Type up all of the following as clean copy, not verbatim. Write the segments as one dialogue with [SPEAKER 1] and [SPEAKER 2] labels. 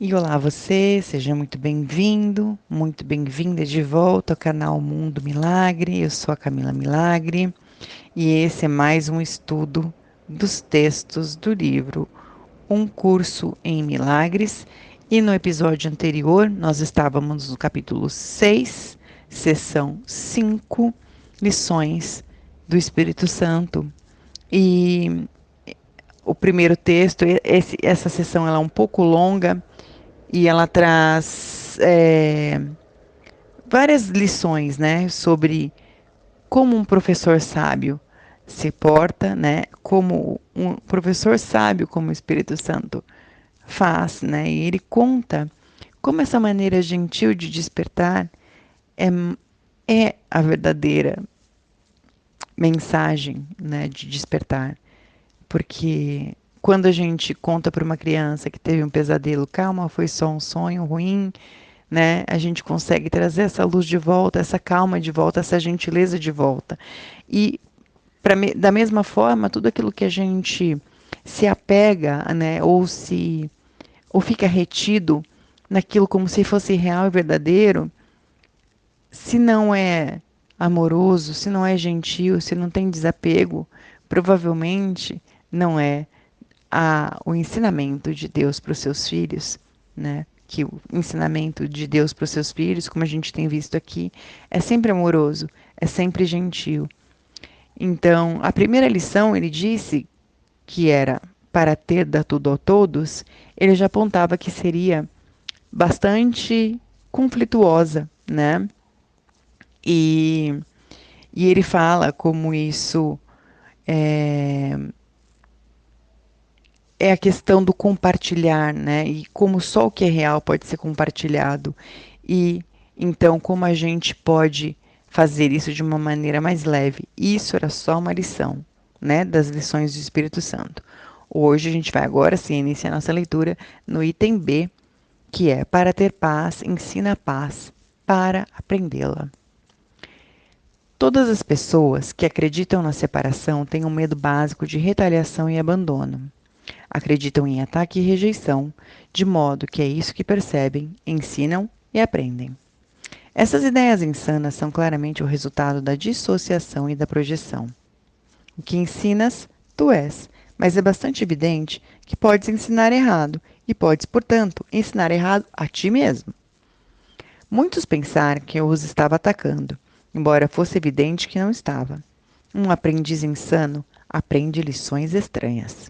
[SPEAKER 1] E olá você, seja muito bem-vindo, muito bem-vinda de volta ao canal Mundo Milagre. Eu sou a Camila Milagre e esse é mais um estudo dos textos do livro Um Curso em Milagres. E no episódio anterior nós estávamos no capítulo 6, sessão 5, lições do Espírito Santo. E o primeiro texto, essa sessão ela é um pouco longa, e ela traz várias lições, né, sobre como um professor sábio se porta, né, como um professor sábio como o Espírito Santo faz, né, e ele conta como essa maneira gentil de despertar é, é a verdadeira mensagem, né, de despertar, porque quando a gente conta para uma criança que teve um pesadelo, calma, foi só um sonho ruim, né? A gente consegue trazer essa luz de volta, essa calma de volta, essa gentileza de volta. E da mesma forma, tudo aquilo que a gente se apega, né, ou fica retido naquilo como se fosse real e verdadeiro, se não é amoroso, se não é gentil, se não tem desapego, provavelmente não é o ensinamento de Deus para os seus filhos, né? Que o ensinamento de Deus para os seus filhos, como a gente tem visto aqui, é sempre amoroso, é sempre gentil. Então, a primeira lição, ele disse que era para ter da tudo a todos, ele já apontava que seria bastante conflituosa, né? E, e ele fala como isso é, é a questão do compartilhar, né? E como só o que é real pode ser compartilhado. E então, como a gente pode fazer isso de uma maneira mais leve? Isso era só uma lição, né? Das lições do Espírito Santo. Hoje a gente vai agora sim iniciar nossa leitura no item B, que é para ter paz, ensina a paz para aprendê-la. Todas as pessoas que acreditam na separação têm um medo básico de retaliação e abandono. Acreditam em ataque e rejeição, de modo que é isso que percebem, ensinam e aprendem. Essas ideias insanas são claramente o resultado da dissociação e da projeção. O que ensinas, tu és, mas é bastante evidente que podes ensinar errado e podes, portanto, ensinar errado a ti mesmo. Muitos pensaram que eu os estava atacando, embora fosse evidente que não estava. Um aprendiz insano aprende lições estranhas.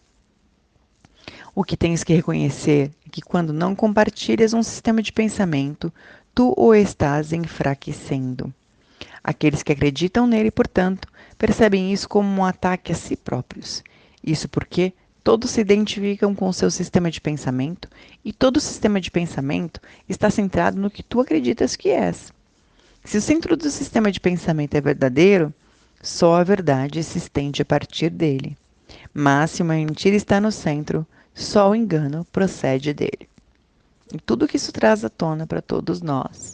[SPEAKER 1] O que tens que reconhecer é que quando não compartilhas um sistema de pensamento, tu o estás enfraquecendo. Aqueles que acreditam nele, portanto, percebem isso como um ataque a si próprios. Isso porque todos se identificam com o seu sistema de pensamento e todo sistema de pensamento está centrado no que tu acreditas que és. Se o centro do sistema de pensamento é verdadeiro, só a verdade se estende a partir dele. Mas se uma mentira está no centro, só o engano procede dele. E tudo que isso traz à tona para todos nós.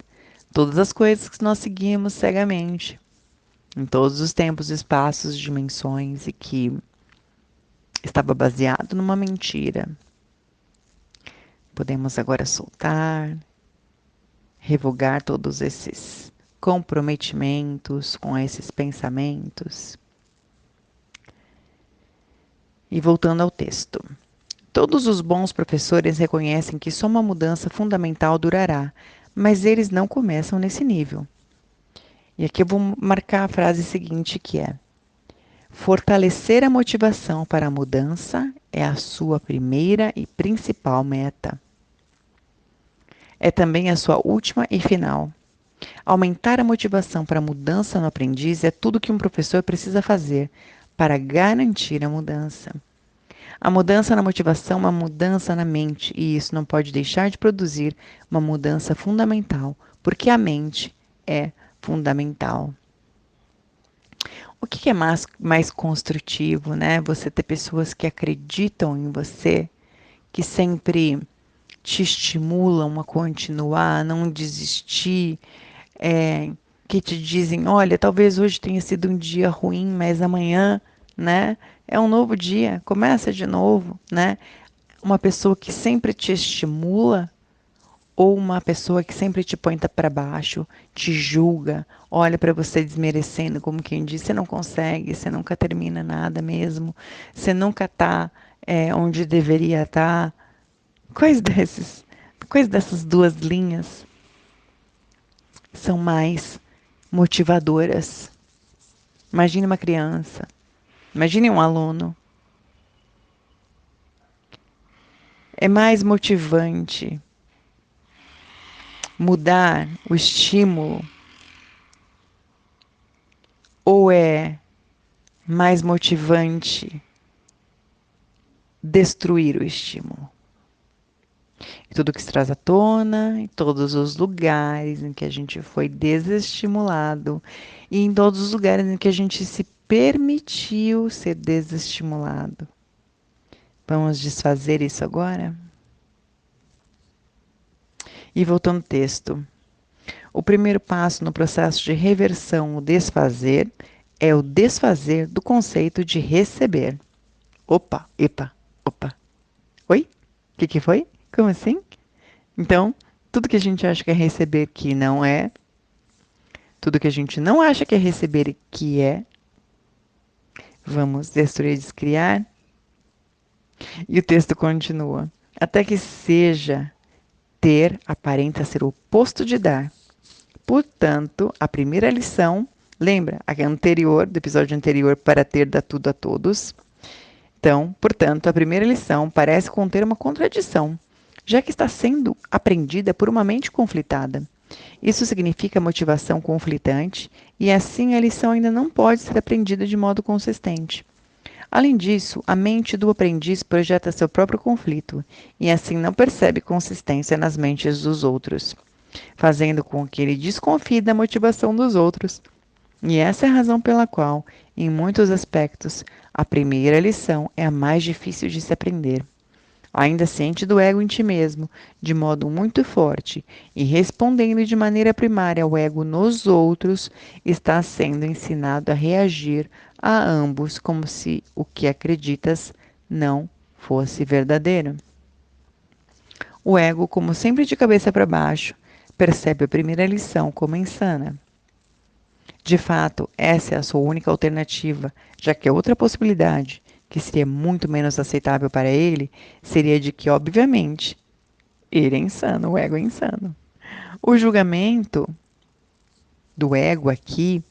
[SPEAKER 1] Todas as coisas que nós seguimos cegamente, em todos os tempos, espaços, dimensões, e que estava baseado numa mentira. Podemos agora soltar, revogar todos esses comprometimentos com esses pensamentos. E voltando ao texto. Todos os bons professores reconhecem que só uma mudança fundamental durará, mas eles não começam nesse nível. E aqui eu vou marcar a frase seguinte que é: fortalecer a motivação para a mudança é a sua primeira e principal meta. É também a sua última e final. Aumentar a motivação para a mudança no aprendiz é tudo que um professor precisa fazer para garantir a mudança. A mudança na motivação é uma mudança na mente, e isso não pode deixar de produzir uma mudança fundamental, porque a mente é fundamental. O que é mais construtivo, né? Você ter pessoas que acreditam em você, que sempre te estimulam a continuar, a não desistir, é, que te dizem, olha, talvez hoje tenha sido um dia ruim, mas amanhã, né, é um novo dia, começa de novo, né? Uma pessoa que sempre te estimula, ou uma pessoa que sempre te põe para baixo, te julga, olha para você desmerecendo, como quem diz, você não consegue, você nunca termina nada mesmo, você nunca está onde deveria estar. Quais dessas duas linhas são mais motivadoras? Imagine uma criança, imagine um aluno. É mais motivante mudar o estímulo ou é mais motivante destruir o estímulo? E tudo que se traz à tona, em todos os lugares em que a gente foi desestimulado e em todos os lugares em que a gente se permitiu ser desestimulado. Vamos desfazer isso agora? E voltando ao texto. O primeiro passo no processo de reversão, o desfazer, é o desfazer do conceito de receber. Opa, epa, opa. Oi? O que foi? Como assim? Então, tudo que a gente acha que é receber que não é, tudo que a gente não acha que é receber que é, vamos destruir e descriar. E o texto continua. Até que seja ter aparenta ser o oposto de dar. Portanto, a primeira lição, lembra a anterior, do episódio anterior, para ter dá tudo a todos. Então, portanto, a primeira lição parece conter uma contradição, já que está sendo aprendida por uma mente conflitada. Isso significa motivação conflitante, e assim a lição ainda não pode ser aprendida de modo consistente. Além disso, a mente do aprendiz projeta seu próprio conflito, e assim não percebe consistência nas mentes dos outros, fazendo com que ele desconfie da motivação dos outros. E essa é a razão pela qual, em muitos aspectos, a primeira lição é a mais difícil de se aprender. Ainda ciente do ego em ti mesmo, de modo muito forte, e respondendo de maneira primária ao ego nos outros, está sendo ensinado a reagir a ambos como se o que acreditas não fosse verdadeiro. O ego, como sempre de cabeça para baixo, percebe a primeira lição como insana. De fato, essa é a sua única alternativa, já que a outra possibilidade, que seria muito menos aceitável para ele, seria de que, obviamente, ele é insano, o ego é insano. O julgamento do ego aqui,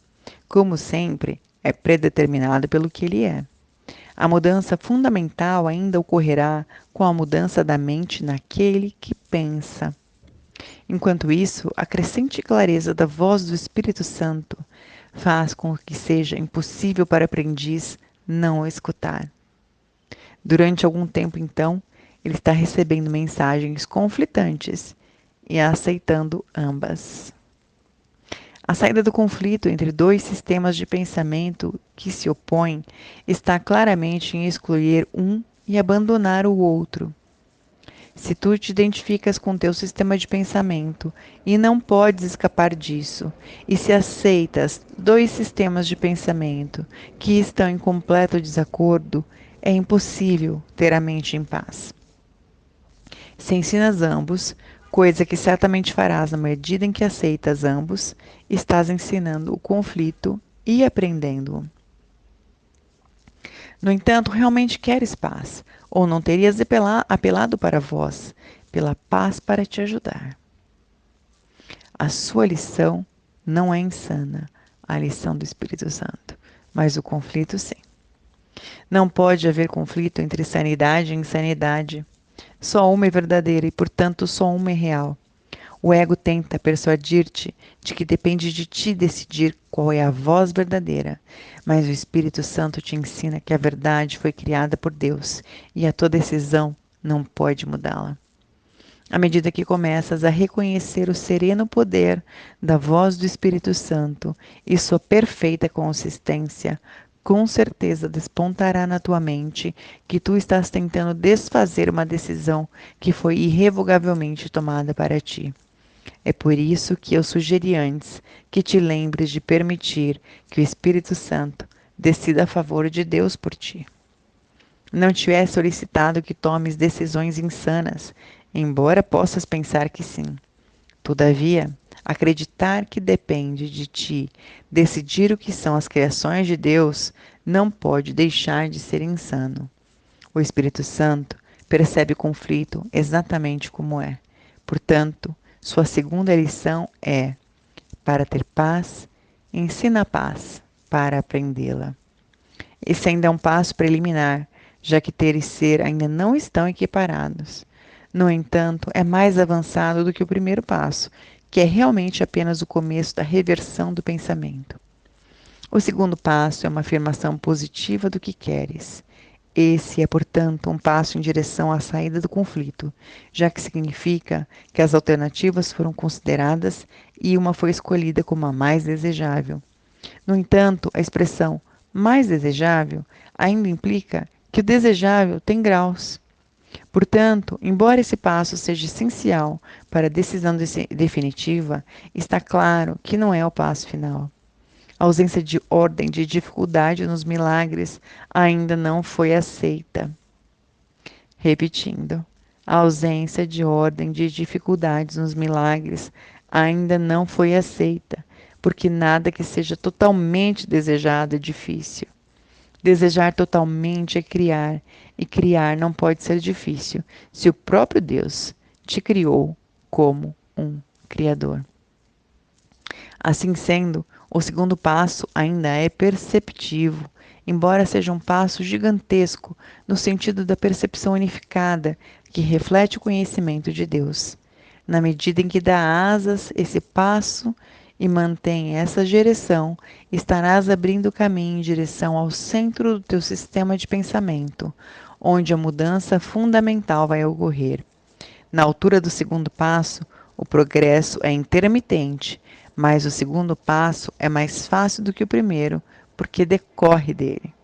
[SPEAKER 1] como sempre, é predeterminado pelo que ele é. A mudança fundamental ainda ocorrerá com a mudança da mente naquele que pensa. Enquanto isso, a crescente clareza da voz do Espírito Santo faz com que seja impossível para o aprendiz não o escutar. Durante algum tempo, então, ele está recebendo mensagens conflitantes e aceitando ambas. A saída do conflito entre dois sistemas de pensamento que se opõem está claramente em excluir um e abandonar o outro. Se tu te identificas com teu sistema de pensamento e não podes escapar disso, e se aceitas dois sistemas de pensamento que estão em completo desacordo, é impossível ter a mente em paz. Se ensinas ambos, coisa que certamente farás na medida em que aceitas ambos, estás ensinando o conflito e aprendendo-o. No entanto, realmente queres paz, ou não terias apelado para vós, pela paz para te ajudar. A sua lição não é insana, a lição do Espírito Santo, mas o conflito sim. Não pode haver conflito entre sanidade e insanidade. Só uma é verdadeira e, portanto, só uma é real. O ego tenta persuadir-te de que depende de ti decidir qual é a voz verdadeira, mas o Espírito Santo te ensina que a verdade foi criada por Deus e a tua decisão não pode mudá-la. À medida que começas a reconhecer o sereno poder da voz do Espírito Santo e sua perfeita consistência, com certeza despontará na tua mente que tu estás tentando desfazer uma decisão que foi irrevogavelmente tomada para ti. É por isso que eu sugeri antes que te lembres de permitir que o Espírito Santo decida a favor de Deus por ti. Não te é solicitado que tomes decisões insanas, embora possas pensar que sim. Todavia, acreditar que depende de ti decidir o que são as criações de Deus não pode deixar de ser insano. O Espírito Santo percebe o conflito exatamente como é. Portanto, sua segunda lição é: para ter paz, ensina a paz para aprendê-la. Esse ainda é um passo preliminar, já que ter e ser ainda não estão equiparados. No entanto, é mais avançado do que o primeiro passo, que é realmente apenas o começo da reversão do pensamento. O segundo passo é uma afirmação positiva do que queres. Esse é, portanto, um passo em direção à saída do conflito, já que significa que as alternativas foram consideradas e uma foi escolhida como a mais desejável. No entanto, a expressão mais desejável ainda implica que o desejável tem graus. Portanto, embora esse passo seja essencial para a decisão definitiva, está claro que não é o passo final. A ausência de ordem, de dificuldade nos milagres ainda não foi aceita. Repetindo, a ausência de ordem, de dificuldades nos milagres ainda não foi aceita, porque nada que seja totalmente desejado é difícil. Desejar totalmente é criar, e criar não pode ser difícil se o próprio Deus te criou como um Criador. Assim sendo, o segundo passo ainda é perceptivo, embora seja um passo gigantesco no sentido da percepção unificada que reflete o conhecimento de Deus. Na medida em que dá asas esse passo e mantém essa direção, estarás abrindo o caminho em direção ao centro do teu sistema de pensamento, onde a mudança fundamental vai ocorrer. Na altura do segundo passo, o progresso é intermitente, mas o segundo passo é mais fácil do que o primeiro, porque decorre dele.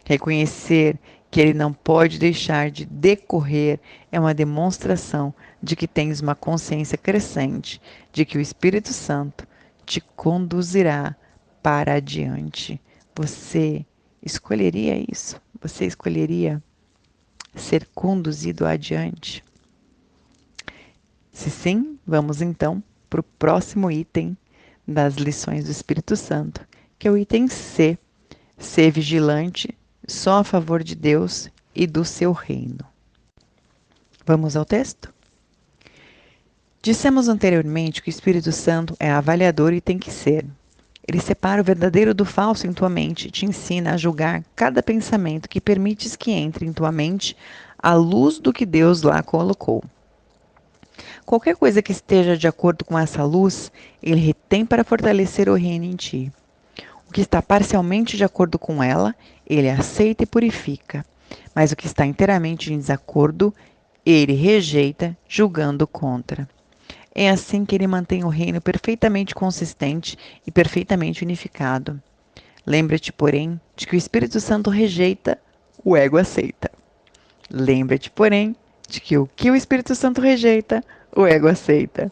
[SPEAKER 1] Reconhecer que ele não pode deixar de decorrer é uma demonstração de que tens uma consciência crescente de que o Espírito Santo te conduzirá para adiante. Você escolheria isso? Você escolheria ser conduzido adiante? Se sim, vamos então para o próximo item das lições do Espírito Santo, que é o item C. Ser vigilante só a favor de Deus e do seu reino. Vamos ao texto? Dissemos anteriormente que o Espírito Santo é avaliador e tem que ser. Ele separa o verdadeiro do falso em tua mente e te ensina a julgar cada pensamento que permites que entre em tua mente à luz do que Deus lá colocou. Qualquer coisa que esteja de acordo com essa luz, ele retém para fortalecer o reino em ti. O que está parcialmente de acordo com ela, ele aceita e purifica. Mas o que está inteiramente em desacordo, ele rejeita, julgando contra. É assim que ele mantém o reino perfeitamente consistente e perfeitamente unificado. Lembra-te, porém, de que o Espírito Santo rejeita, o ego aceita. Lembra-te, porém, de que o Espírito Santo rejeita, o ego aceita.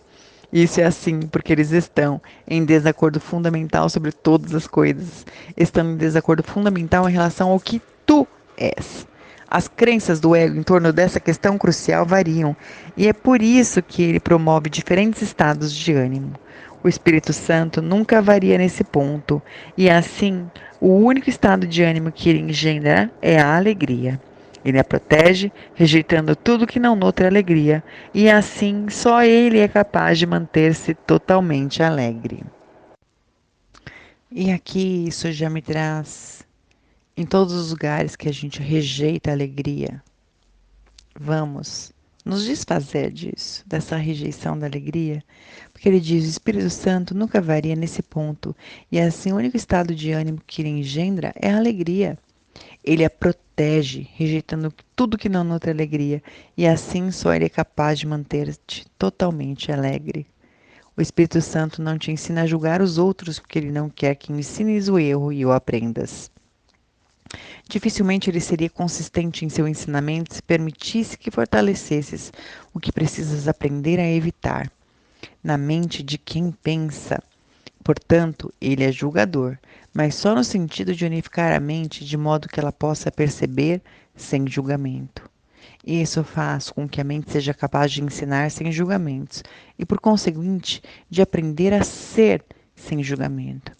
[SPEAKER 1] Isso é assim porque eles estão em desacordo fundamental sobre todas as coisas. Estão em desacordo fundamental em relação ao que tu és. As crenças do ego em torno dessa questão crucial variam, e é por isso que ele promove diferentes estados de ânimo. O Espírito Santo nunca varia nesse ponto, e assim, o único estado de ânimo que ele engendra é a alegria. Ele a protege, rejeitando tudo que não nutre alegria, e assim só ele é capaz de manter-se totalmente alegre. E aqui isso já me traz, em todos os lugares que a gente rejeita a alegria, vamos nos desfazer disso, dessa rejeição da alegria, porque ele diz: o Espírito Santo nunca varia nesse ponto, e assim o único estado de ânimo que ele engendra é a alegria. Ele a protege, rejeitando tudo que não nutre alegria, e assim só ele é capaz de manter-te totalmente alegre. O Espírito Santo não te ensina a julgar os outros, porque ele não quer que ensines o erro e o aprendas. Dificilmente ele seria consistente em seu ensinamento se permitisse que fortalecesses o que precisas aprender a evitar. Na mente de quem pensa Portanto, ele é julgador, mas só no sentido de unificar a mente de modo que ela possa perceber sem julgamento. Isso faz com que a mente seja capaz de ensinar sem julgamentos e, por conseguinte, de aprender a ser sem julgamento.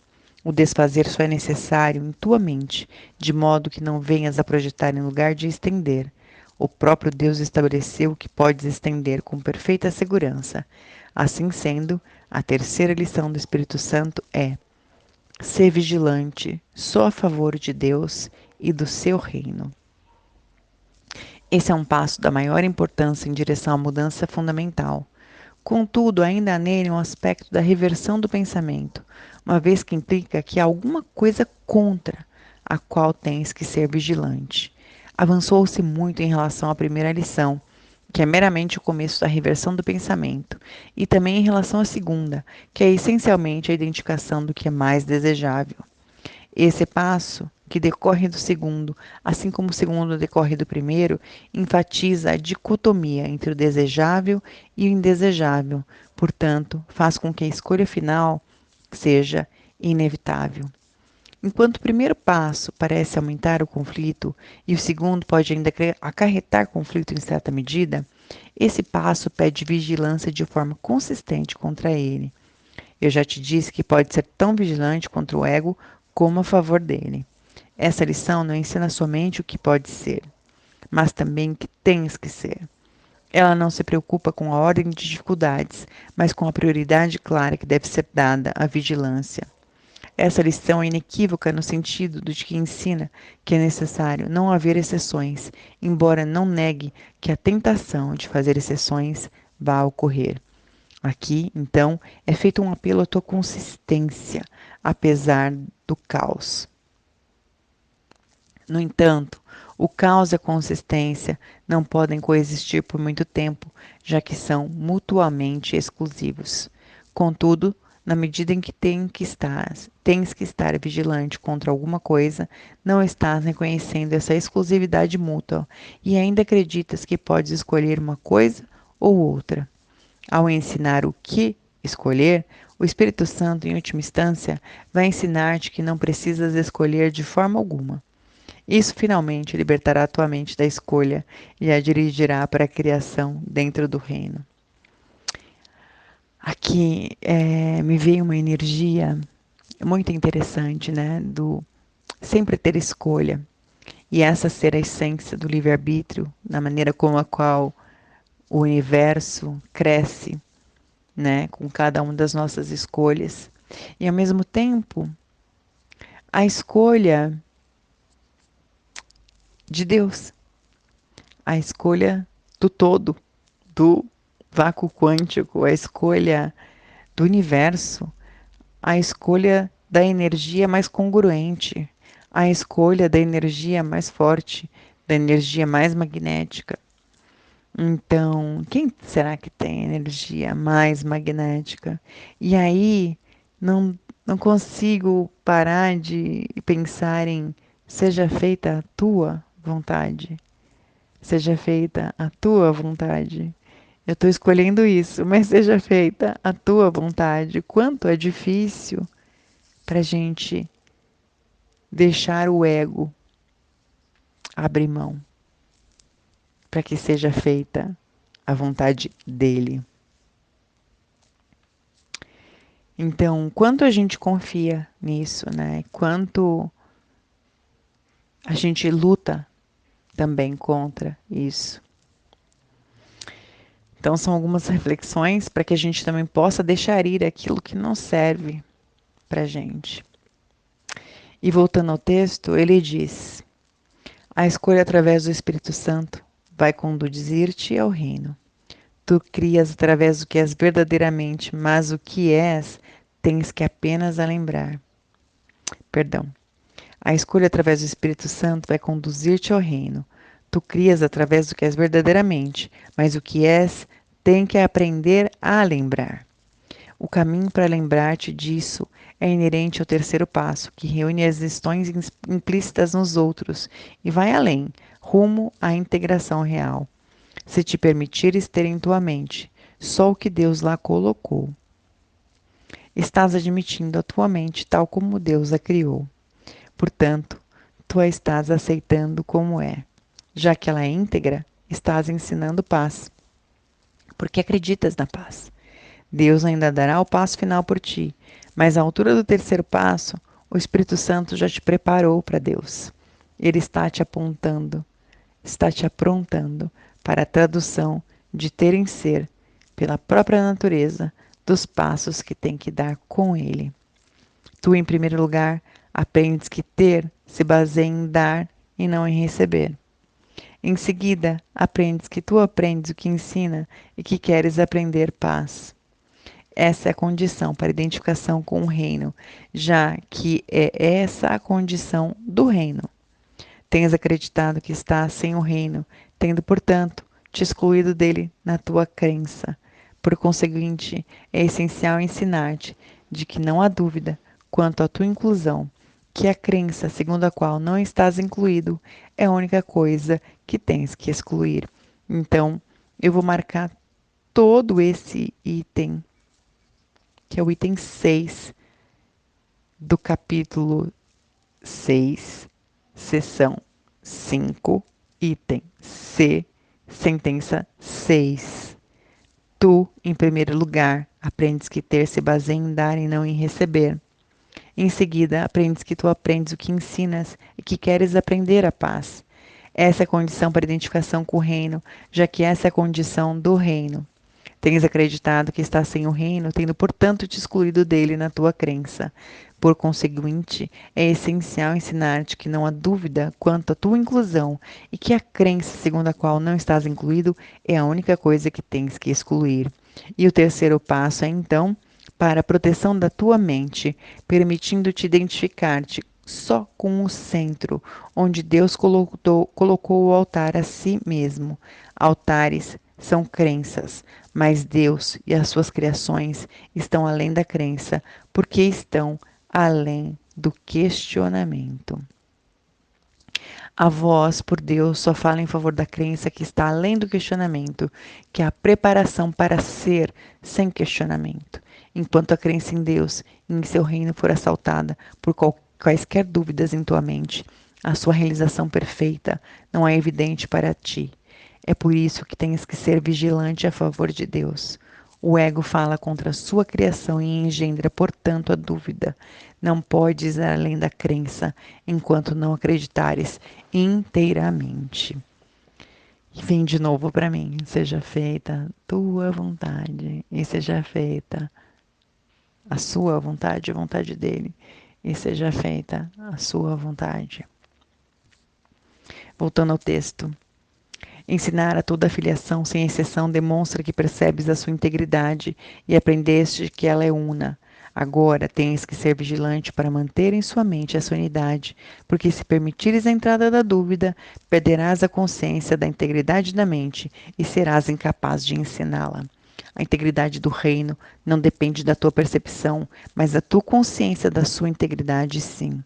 [SPEAKER 1] O desfazer só é necessário em tua mente, de modo que não venhas a projetar em lugar de estender. O próprio Deus estabeleceu que podes estender com perfeita segurança. Assim sendo, a terceira lição do Espírito Santo é: ser vigilante só a favor de Deus e do seu reino. Esse é um passo da maior importância em direção à mudança fundamental. Contudo, ainda há nele um aspecto da reversão do pensamento, uma vez que implica que há alguma coisa contra a qual tens que ser vigilante. Avançou-se muito em relação à primeira lição, que é meramente o começo da reversão do pensamento, e também em relação à segunda, que é essencialmente a identificação do que é mais desejável. Esse passo, que decorre do segundo, assim como o segundo decorre do primeiro, enfatiza a dicotomia entre o desejável e o indesejável, portanto, faz com que a escolha final seja inevitável. Enquanto o primeiro passo parece aumentar o conflito e o segundo pode ainda acarretar conflito em certa medida, esse passo pede vigilância de forma consistente contra ele. Eu já te disse que pode ser tão vigilante contra o ego como a favor dele. Essa lição não ensina somente o que pode ser, mas também o que tens que ser. Ela não se preocupa com a ordem de dificuldades, mas com a prioridade clara que deve ser dada à vigilância. Essa lição é inequívoca no sentido de que ensina que é necessário não haver exceções, embora não negue que a tentação de fazer exceções vá ocorrer. Aqui, então, é feito um apelo à tua consistência, apesar do caos. No entanto, o caos e a consistência não podem coexistir por muito tempo, já que são mutuamente exclusivos. Contudo, na medida em que tens que estar vigilante contra alguma coisa, não estás reconhecendo essa exclusividade mútua e ainda acreditas que podes escolher uma coisa ou outra. Ao ensinar o que escolher, o Espírito Santo, em última instância, vai ensinar-te que não precisas escolher de forma alguma. Isso finalmente libertará a tua mente da escolha e a dirigirá para a criação dentro do reino. Aqui me veio uma energia muito interessante, né? Do sempre ter escolha. E essa ser a essência do livre-arbítrio, na maneira como a qual o universo cresce, né? Com cada uma das nossas escolhas. E ao mesmo tempo, a escolha de Deus, a escolha do todo, do vácuo quântico, a escolha do universo, a escolha da energia mais congruente, a escolha da energia mais forte, da energia mais magnética. Então, quem será que tem energia mais magnética? E aí, não consigo parar de pensar em seja feita a tua vontade. Seja feita a tua vontade. Eu estou escolhendo isso, mas seja feita a tua vontade. Quanto é difícil para a gente deixar o ego abrir mão para que seja feita a vontade dele. Então, quanto a gente confia nisso, né? Quanto a gente luta também contra isso. Então, são algumas reflexões para que a gente também possa deixar ir aquilo que não serve para gente. E voltando ao texto, ele diz: a escolha através do Espírito Santo vai conduzir-te ao reino. Tu crias através do que és verdadeiramente, mas o que és, tens que apenas a lembrar. Perdão. A escolha através do Espírito Santo vai conduzir-te ao reino. Tu crias através do que és verdadeiramente, mas o que és, tem que aprender a lembrar. O caminho para lembrar-te disso é inerente ao terceiro passo, que reúne as questões implícitas nos outros e vai além, rumo à integração real. Se te permitires ter em tua mente só o que Deus lá colocou. Estás admitindo a tua mente tal como Deus a criou. Portanto, tu a estás aceitando como é. Já que ela é íntegra, estás ensinando paz, porque acreditas na paz. Deus ainda dará o passo final por ti, mas à altura do terceiro passo, o Espírito Santo já te preparou para Deus. Ele está te aprontando para a tradução de ter em ser, pela própria natureza, dos passos que tem que dar com Ele. Tu, em primeiro lugar, aprendes que ter se baseia em dar e não em receber. Em seguida, aprendes que tu aprendes o que ensina e que queres aprender paz. Essa é a condição para identificação com o reino, já que é essa a condição do reino. Tens acreditado que estás sem o reino, tendo, portanto, te excluído dele na tua crença. Por conseguinte, é essencial ensinar-te de que não há dúvida quanto à tua inclusão, que a crença segundo a qual não estás incluído é a única coisa que tens que excluir. Então, eu vou marcar todo esse item, que é o item 6 do capítulo 6, seção 5, item C, sentença 6. Tu, em primeiro lugar, aprendes que ter se baseia em dar e não em receber. Em seguida, aprendes que tu aprendes o que ensinas e que queres aprender a paz. Essa é a condição para identificação com o reino, já que essa é a condição do reino. Tens acreditado que estás sem o reino, tendo portanto te excluído dele na tua crença. Por conseguinte, é essencial ensinar-te que não há dúvida quanto à tua inclusão e que a crença segundo a qual não estás incluído é a única coisa que tens que excluir. E o terceiro passo é então para a proteção da tua mente, permitindo-te identificar-te só com o centro, onde Deus colocou o altar a si mesmo. Altares são crenças, mas Deus e as suas criações estão além da crença, porque estão além do questionamento. A voz, por Deus, só fala em favor da crença que está além do questionamento, que é a preparação para ser sem questionamento. Enquanto a crença em Deus e em seu reino for assaltada por quaisquer dúvidas em tua mente, a sua realização perfeita não é evidente para ti. É por isso que tens que ser vigilante a favor de Deus. O ego fala contra a sua criação e engendra, portanto, a dúvida. Não podes ir além da crença enquanto não acreditares inteiramente. E vem de novo para mim. Seja feita tua vontade e seja feita a sua vontade, a vontade dele, e seja feita a sua vontade. Voltando ao texto. Ensinar a toda a filiação, sem exceção, demonstra que percebes a sua integridade e aprendeste que ela é una. Agora tens que ser vigilante para manter em sua mente essa unidade, porque se permitires a entrada da dúvida, perderás a consciência da integridade da mente e serás incapaz de ensiná-la. A integridade do reino não depende da tua percepção, mas da tua consciência da sua integridade, sim.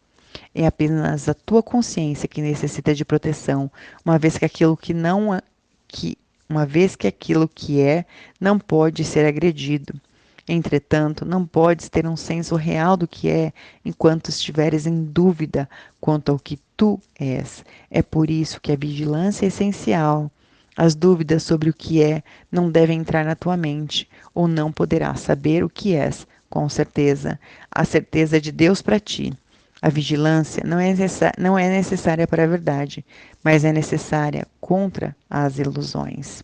[SPEAKER 1] É apenas a tua consciência que necessita de proteção, uma vez que aquilo que não que uma vez que aquilo que é não pode ser agredido. Entretanto, não podes ter um senso real do que é enquanto estiveres em dúvida quanto ao que tu és. É por isso que a vigilância é essencial. As dúvidas sobre o que é não devem entrar na tua mente, ou não poderás saber o que és, com certeza. A certeza de Deus para ti. A vigilância não é necessária para a verdade, mas é necessária contra as ilusões.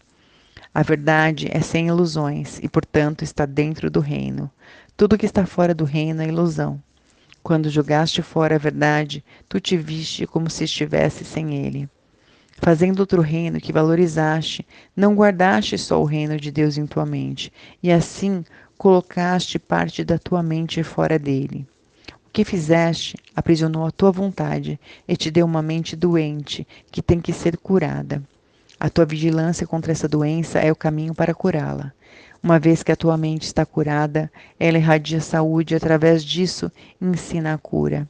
[SPEAKER 1] A verdade é sem ilusões e, portanto, está dentro do reino. Tudo que está fora do reino é ilusão. Quando jogaste fora a verdade, tu te viste como se estivesse sem ele. Fazendo outro reino que valorizaste, não guardaste só o reino de Deus em tua mente, e assim colocaste parte da tua mente fora dele. O que fizeste aprisionou a tua vontade e te deu uma mente doente que tem que ser curada. A tua vigilância contra essa doença é o caminho para curá-la. Uma vez que a tua mente está curada, ela irradia saúde e, através disso, ensina a cura.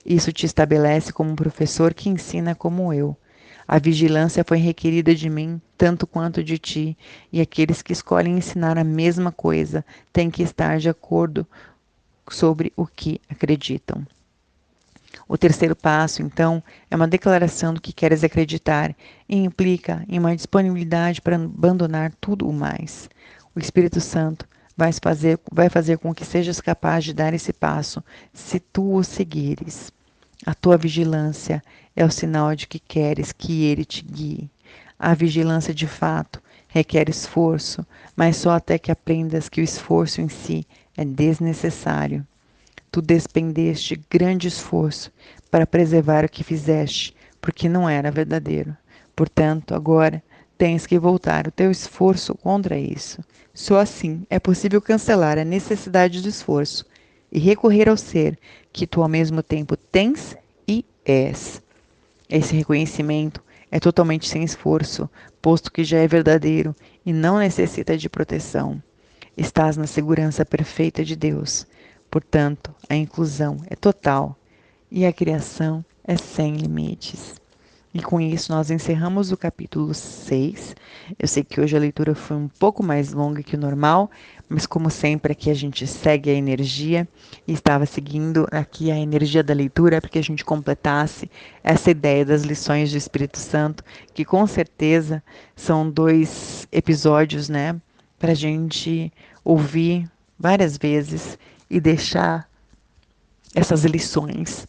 [SPEAKER 1] Isso te estabelece como um professor que ensina como eu. A vigilância foi requerida de mim, tanto quanto de ti, e aqueles que escolhem ensinar a mesma coisa têm que estar de acordo sobre o que acreditam. O terceiro passo, então, é uma declaração do que queres acreditar e implica em uma disponibilidade para abandonar tudo o mais. O Espírito Santo vai fazer com que sejas capaz de dar esse passo se tu o seguires. A tua vigilância é o sinal de que queres que ele te guie. A vigilância, de fato, requer esforço, mas só até que aprendas que o esforço em si é desnecessário. Tu despendeste grande esforço para preservar o que fizeste, porque não era verdadeiro. Portanto, agora tens que voltar o teu esforço contra isso. Só assim é possível cancelar a necessidade do esforço e recorrer ao ser que tu ao mesmo tempo tens e és. Esse reconhecimento é totalmente sem esforço, posto que já é verdadeiro e não necessita de proteção. Estás na segurança perfeita de Deus. Portanto, a inclusão é total e a criação é sem limites. E com isso nós encerramos o capítulo 6. Eu sei que hoje a leitura foi um pouco mais longa que o normal, mas como sempre aqui a gente segue a energia e estava seguindo aqui a energia da leitura para que a gente completasse essa ideia das lições do Espírito Santo, que com certeza são 2 episódios, né, para a gente ouvir várias vezes e deixar essas lições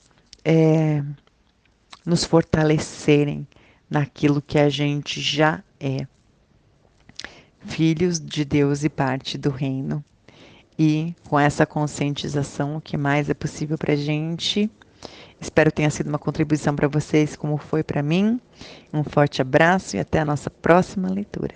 [SPEAKER 1] nos fortalecerem naquilo que a gente já é, filhos de Deus e parte do reino. E com essa conscientização, o que mais é possível para a gente. Espero que tenha sido uma contribuição para vocês, como foi para mim. Um forte abraço e até a nossa próxima leitura.